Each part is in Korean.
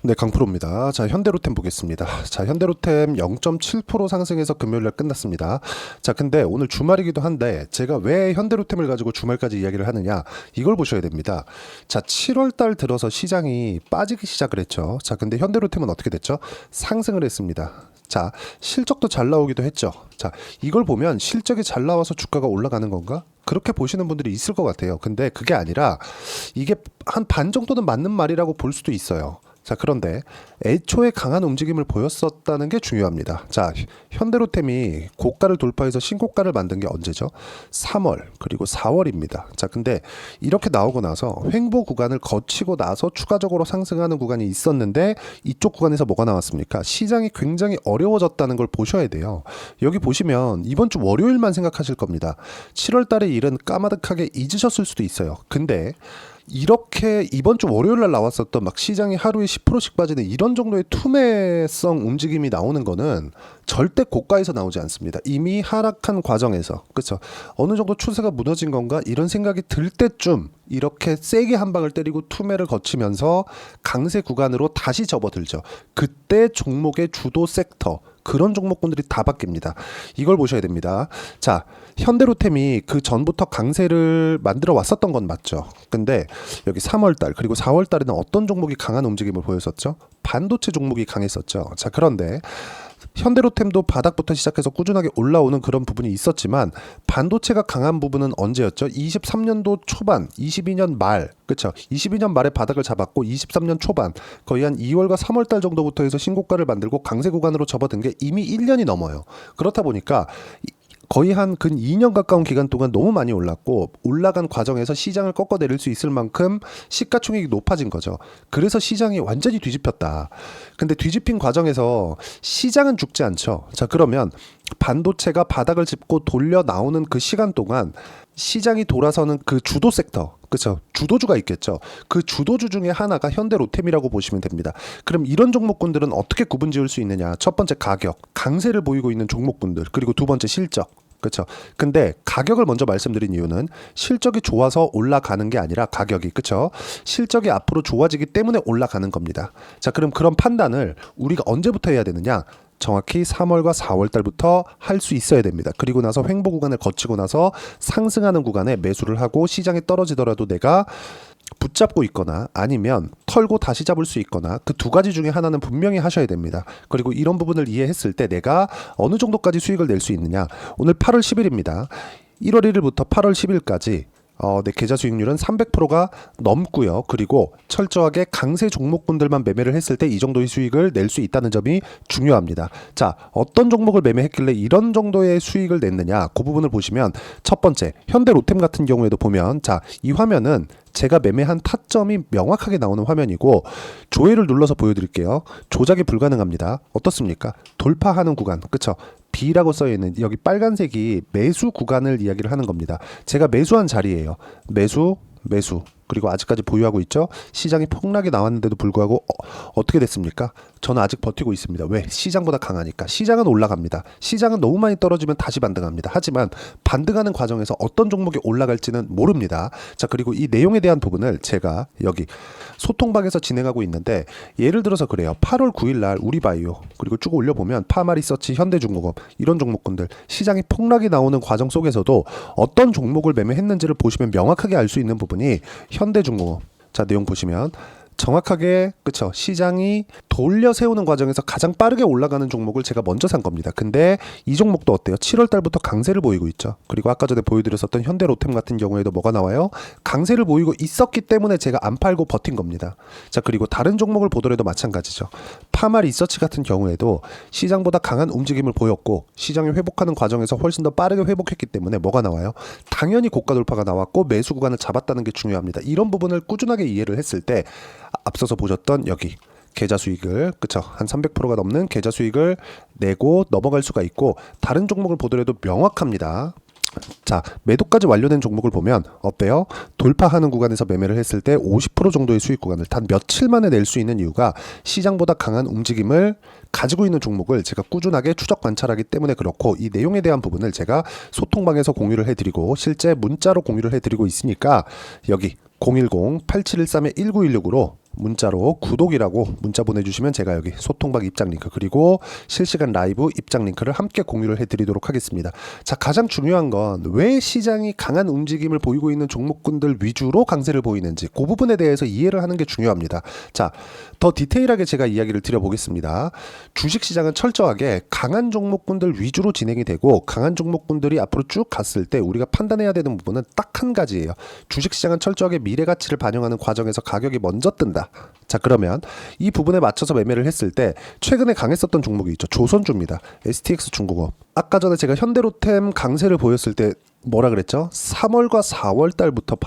네, 강프로입니다. 자, 현대로템 보겠습니다. 자, 현대로템 0.7% 상승해서 금요일날 끝났습니다. 자, 근데 오늘 주말이기도 한데 제가 왜 현대로템을 가지고 주말까지 이야기를 하느냐, 이걸 보셔야 됩니다. 자, 7월달 들어서 시장이 빠지기 시작을 했죠. 자, 근데 현대로템은 어떻게 됐죠? 상승을 했습니다. 자, 실적도 잘 나오기도 했죠. 자, 이걸 보면 실적이 잘 나와서 주가가 올라가는 건가? 그렇게 보시는 분들이 있을 것 같아요. 근데 그게 아니라 이게 한 반 정도는 맞는 말이라고 볼 수도 있어요. 자, 그런데 애초에 강한 움직임을 보였었다는 게 중요합니다. 자, 현대로템이 고가를 돌파해서 신고가를 만든 게 언제죠? 3월 그리고 4월입니다. 자, 근데 이렇게 나오고 나서 횡보 구간을 거치고 나서 추가적으로 상승하는 구간이 있었는데 이쪽 구간에서 뭐가 나왔습니까? 시장이 굉장히 어려워졌다는 걸 보셔야 돼요. 여기 보시면 이번 주 월요일만 생각하실 겁니다. 7월 달의 일은 까마득하게 잊으셨을 수도 있어요. 근데 이렇게 이번 주 월요일 날 나왔었던 막 시장이 하루에 10%씩 빠지는 이런 정도의 투매성 움직임이 나오는 거는 절대 고가에서 나오지 않습니다. 이미 하락한 과정에서, 그렇죠? 어느 정도 추세가 무너진 건가 이런 생각이 들 때쯤 이렇게 세게 한 방을 때리고 투매를 거치면서 강세 구간으로 다시 접어들죠. 그때 종목의 주도 섹터, 그런 종목군들이 다 바뀝니다. 이걸 보셔야 됩니다. 자, 현대로템이 그 전부터 강세를 만들어 왔었던 건 맞죠. 근데 여기 3월달 그리고 4월달에는 어떤 종목이 강한 움직임을 보였었죠? 반도체 종목이 강했었죠. 자, 그런데 현대로템도 바닥부터 시작해서 꾸준하게 올라오는 그런 부분이 있었지만 반도체가 강한 부분은 언제였죠? 23년도 초반, 22년 말, 그렇죠? 22년 말에 바닥을 잡았고 23년 초반, 거의 한 2월과 3월 달 정도부터 해서 신고가를 만들고 강세 구간으로 접어든 게 이미 1년이 넘어요. 그렇다 보니까 거의 한 근 2년 가까운 기간 동안 너무 많이 올랐고 올라간 과정에서 시장을 꺾어내릴 수 있을 만큼 시가총액이 높아진 거죠. 그래서 시장이 완전히 뒤집혔다. 근데 뒤집힌 과정에서 시장은 죽지 않죠. 자, 그러면 반도체가 바닥을 짚고 돌려 나오는 그 시간 동안 시장이 돌아서는 그 주도 섹터, 그렇죠? 주도주가 있겠죠. 그 주도주 중에 하나가 현대로템이라고 보시면 됩니다. 그럼 이런 종목군들은 어떻게 구분 지을 수 있느냐? 첫 번째 가격, 강세를 보이고 있는 종목군들, 그리고 두 번째 실적. 그렇죠. 근데 가격을 먼저 말씀드린 이유는 실적이 좋아서 올라가는 게 아니라 가격이, 그렇죠? 실적이 앞으로 좋아지기 때문에 올라가는 겁니다. 자, 그럼 그런 판단을 우리가 언제부터 해야 되느냐? 정확히 3월과 4월 달부터 할 수 있어야 됩니다. 그리고 나서 횡보 구간을 거치고 나서 상승하는 구간에 매수를 하고 시장이 떨어지더라도 내가 붙잡고 있거나 아니면 털고 다시 잡을 수 있거나 그 두 가지 중에 하나는 분명히 하셔야 됩니다. 그리고 이런 부분을 이해했을 때 내가 어느 정도까지 수익을 낼 수 있느냐. 오늘 8월 10일입니다. 1월 1일부터 8월 10일까지 내 계좌 수익률은 300%가 넘고요. 그리고 철저하게 강세 종목군들만 매매를 했을 때 이 정도의 수익을 낼 수 있다는 점이 중요합니다. 자, 어떤 종목을 매매했길래 이런 정도의 수익을 냈느냐, 그 부분을 보시면 첫 번째 현대로템 같은 경우에도 보면, 자, 이 화면은 제가 매매한 타점이 명확하게 나오는 화면이고 조회를 눌러서 보여드릴게요. 조작이 불가능합니다. 어떻습니까? 돌파하는 구간, 그쵸? B라고 써있는 여기 빨간색이 매수 구간을 이야기를 하는 겁니다. 제가 매수한 자리예요. 매수, 그리고 아직까지 보유하고 있죠. 시장이 폭락이 나왔는데도 불구하고 어떻게 됐습니까? 저는 아직 버티고 있습니다. 왜? 시장보다 강하니까. 시장은 올라갑니다. 시장은 너무 많이 떨어지면 다시 반등합니다. 하지만 반등하는 과정에서 어떤 종목이 올라갈지는 모릅니다. 자, 그리고 이 내용에 대한 부분을 제가 여기 소통방에서 진행하고 있는데, 예를 들어서 그래요. 8월 9일 날 우리바이오, 그리고 쭉 올려보면 파마리서치, 현대중공업, 이런 종목군들 시장이 폭락이 나오는 과정 속에서도 어떤 종목을 매매했는지를 보시면 명확하게 알 수 있는 부분이 현대중공업. 자, 내용 보시면 정확하게, 그쵸, 시장이 돌려 세우는 과정에서 가장 빠르게 올라가는 종목을 제가 먼저 산 겁니다. 근데 이 종목도 어때요? 7월 달부터 강세를 보이고 있죠. 그리고 아까 전에 보여드렸었던 현대로템 같은 경우에도 뭐가 나와요? 강세를 보이고 있었기 때문에 제가 안 팔고 버틴 겁니다. 자, 그리고 다른 종목을 보더라도 마찬가지죠. 파마 리서치 같은 경우에도 시장보다 강한 움직임을 보였고 시장이 회복하는 과정에서 훨씬 더 빠르게 회복했기 때문에 뭐가 나와요? 당연히 고가 돌파가 나왔고 매수 구간을 잡았다는 게 중요합니다. 이런 부분을 꾸준하게 이해를 했을 때 앞서서 보셨던 여기 계좌 수익을, 그쵸, 한 300%가 넘는 계좌 수익을 내고 넘어갈 수가 있고, 다른 종목을 보더라도 명확합니다. 자, 매도까지 완료된 종목을 보면 어때요? 돌파하는 구간에서 매매를 했을 때 50% 정도의 수익 구간을 단 며칠 만에 낼 수 있는 이유가 시장보다 강한 움직임을 가지고 있는 종목을 제가 꾸준하게 추적 관찰하기 때문에 그렇고, 이 내용에 대한 부분을 제가 소통방에서 공유를 해드리고 실제 문자로 공유를 해드리고 있으니까 여기 010-8713-1916으로 문자로 구독이라고 문자 보내주시면 제가 여기 소통방 입장 링크 그리고 실시간 라이브 입장 링크를 함께 공유를 해드리도록 하겠습니다. 자, 가장 중요한 건 왜 시장이 강한 움직임을 보이고 있는 종목군들 위주로 강세를 보이는지 그 부분에 대해서 이해를 하는 게 중요합니다. 자, 더 디테일하게 제가 이야기를 드려보겠습니다. 주식시장은 철저하게 강한 종목군들 위주로 진행이 되고 강한 종목군들이 앞으로 쭉 갔을 때 우리가 판단해야 되는 부분은 딱 한 가지예요. 주식시장은 철저하게 미래가치를 반영하는 과정에서 가격이 먼저 뜬다. 자, 그러면 이 부분에 맞춰서 매매를 했을 때 최근에 강했었던 종목이 있죠. 조선주입니다. STX 중공업. 아까 전에 제가 현대로템 강세를 보였을 때 뭐라 그랬죠? 3월과 4월 달부터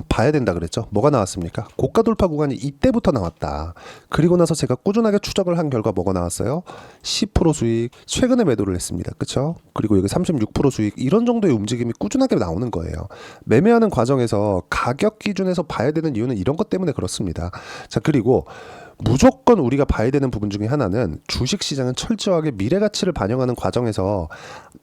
봐야 된다 그랬죠. 뭐가 나왔습니까? 고가 돌파 구간이 이때부터 나왔다. 그리고 나서 제가 꾸준하게 추적을 한 결과 뭐가 나왔어요? 10% 수익, 최근에 매도를 했습니다. 그렇죠? 그리고 여기 36% 수익, 이런 정도의 움직임이 꾸준하게 나오는 거예요. 매매하는 과정에서 가격 기준에서 봐야 되는 이유는 이런 것 때문에 그렇습니다. 자, 그리고 무조건 우리가 봐야 되는 부분 중에 하나는 주식시장은 철저하게 미래가치를 반영하는 과정에서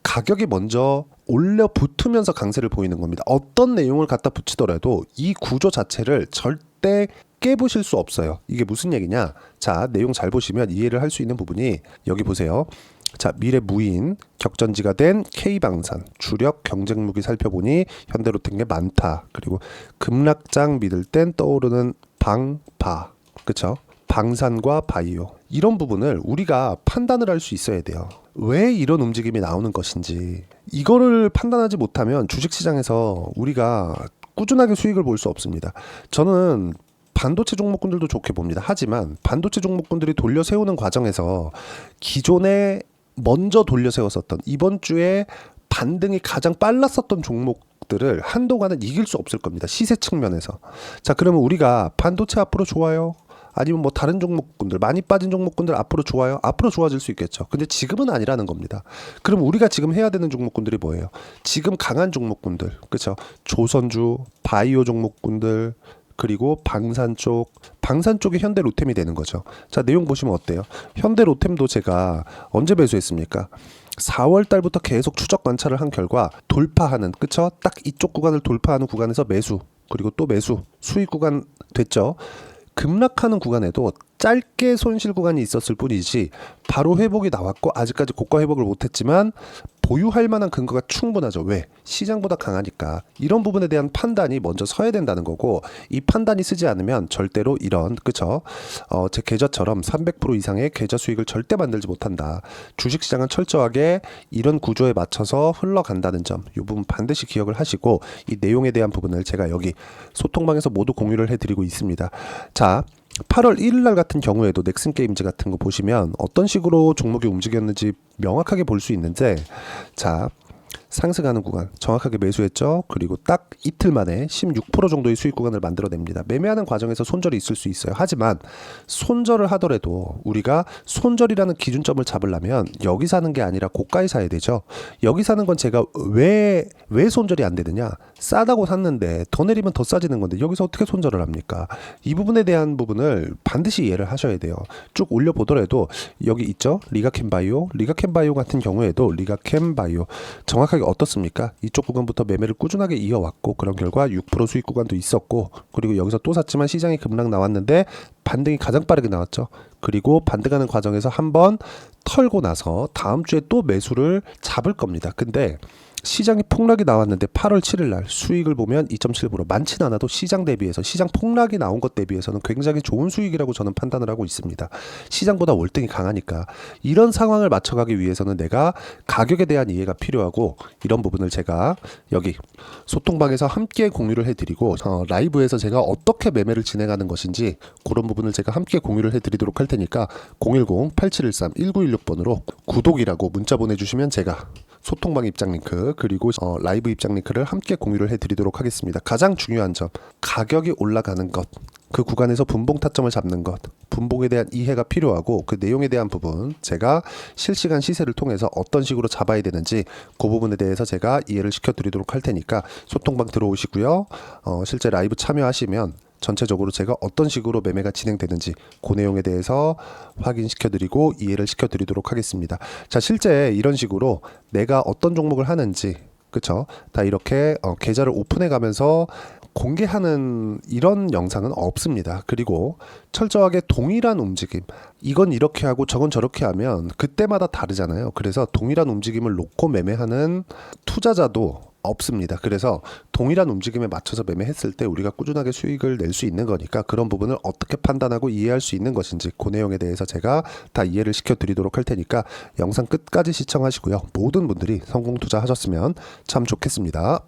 가격이 먼저 올려 붙으면서 강세를 보이는 겁니다. 어떤 내용을 갖다 붙이더라도 이 구조 자체를 절대 깨부실 수 없어요. 이게 무슨 얘기냐? 자, 내용 잘 보시면 이해를 할 수 있는 부분이 여기 보세요. 자, 미래 무인 격전지가 된 K방산 주력 경쟁 무기 살펴보니 현대로템 게 많다. 그리고 급락장 믿을 땐 떠오르는 방바, 그쵸? 방산과 바이오, 이런 부분을 우리가 판단을 할 수 있어야 돼요. 왜 이런 움직임이 나오는 것인지 이거를 판단하지 못하면 주식시장에서 우리가 꾸준하게 수익을 볼 수 없습니다. 저는 반도체 종목군들도 좋게 봅니다. 하지만 반도체 종목군들이 돌려 세우는 과정에서 기존에 먼저 돌려 세웠었던 이번 주에 반등이 가장 빨랐었던 종목들을 한동안은 이길 수 없을 겁니다. 시세 측면에서. 자, 그러면 우리가 반도체 앞으로 좋아요? 아니면 뭐 다른 종목군들, 많이 빠진 종목군들 앞으로 좋아요? 앞으로 좋아질 수 있겠죠. 근데 지금은 아니라는 겁니다. 그럼 우리가 지금 해야 되는 종목군들이 뭐예요? 지금 강한 종목군들, 그렇죠? 조선주, 바이오 종목군들, 그리고 방산 쪽이 현대로템이 되는 거죠. 자, 내용 보시면 어때요? 현대로템도 제가 언제 매수했습니까? 4월 달부터 계속 추적 관찰을 한 결과 돌파하는, 그쵸? 딱 이쪽 구간을 돌파하는 구간에서 매수, 그리고 또 매수, 수익 구간 됐죠? 급락하는 구간에도 짧게 손실 구간이 있었을 뿐이지 바로 회복이 나왔고 아직까지 고가 회복을 못했지만 보유할 만한 근거가 충분하죠. 왜? 시장보다 강하니까. 이런 부분에 대한 판단이 먼저 서야 된다는 거고, 이 판단이 쓰지 않으면 절대로 이런, 그쵸? 제 계좌처럼 300% 이상의 계좌 수익을 절대 만들지 못한다. 주식시장은 철저하게 이런 구조에 맞춰서 흘러간다는 점, 이 부분 반드시 기억을 하시고, 이 내용에 대한 부분을 제가 여기 소통방에서 모두 공유를 해드리고 있습니다. 자, 8월 1일 날 같은 경우에도 넥슨 게임즈 같은 거 보시면 어떤 식으로 종목이 움직였는지 명확하게 볼 수 있는데, 자, 상승하는 구간 정확하게 매수했죠. 그리고 딱 이틀 만에 16% 정도의 수익 구간을 만들어냅니다. 매매하는 과정에서 손절이 있을 수 있어요. 하지만 손절을 하더라도 우리가 손절이라는 기준점을 잡으려면 여기 사는 게 아니라 고가에 사야 되죠. 여기 사는 건 제가 왜 손절이 안 되느냐? 싸다고 샀는데 더 내리면 더 싸지는 건데 여기서 어떻게 손절을 합니까? 이 부분에 대한 부분을 반드시 이해를 하셔야 돼요. 쭉 올려보더라도 여기 있죠. 리가캠바이오 같은 경우에도 리가캠바이오 정확하게 어떻습니까? 이쪽 구간부터 매매를 꾸준하게 이어왔고 그런 결과 6% 수익 구간도 있었고, 그리고 여기서 또 샀지만 시장이 급락 나왔는데 반등이 가장 빠르게 나왔죠. 그리고 반등하는 과정에서 한번 털고 나서 다음 주에 또 매수를 잡을 겁니다. 근데 시장이 폭락이 나왔는데 8월 7일 날 수익을 보면 2.7% 많진 않아도 시장 대비해서, 시장 폭락이 나온 것 대비해서는 굉장히 좋은 수익이라고 저는 판단을 하고 있습니다. 시장보다 월등히 강하니까. 이런 상황을 맞춰가기 위해서는 내가 가격에 대한 이해가 필요하고, 이런 부분을 제가 여기 소통방에서 함께 공유를 해드리고 라이브에서 제가 어떻게 매매를 진행하는 것인지 그런 부분을 제가 함께 공유를 해드리도록 할 테니까 010-8713-1916번으로 구독이라고 문자 보내주시면 제가 소통방 입장 링크 그리고 라이브 입장 링크를 함께 공유를 해드리도록 하겠습니다. 가장 중요한 점, 가격이 올라가는 것, 그 구간에서 분봉 타점을 잡는 것, 분봉에 대한 이해가 필요하고 그 내용에 대한 부분 제가 실시간 시세를 통해서 어떤 식으로 잡아야 되는지 그 부분에 대해서 제가 이해를 시켜드리도록 할 테니까 소통방 들어오시고요. 실제 라이브 참여하시면 전체적으로 제가 어떤 식으로 매매가 진행되는지 그 내용에 대해서 확인시켜드리고 이해를 시켜드리도록 하겠습니다. 자, 실제 이런 식으로 내가 어떤 종목을 하는지, 그쵸? 다 이렇게 계좌를 오픈해 가면서 공개하는 이런 영상은 없습니다. 그리고 철저하게 동일한 움직임, 이건 이렇게 하고 저건 저렇게 하면 그때마다 다르잖아요. 그래서 동일한 움직임을 놓고 매매하는 투자자도 없습니다. 그래서 동일한 움직임에 맞춰서 매매했을 때 우리가 꾸준하게 수익을 낼 수 있는 거니까 그런 부분을 어떻게 판단하고 이해할 수 있는 것인지 그 내용에 대해서 제가 다 이해를 시켜드리도록 할 테니까 영상 끝까지 시청하시고요. 모든 분들이 성공 투자하셨으면 참 좋겠습니다.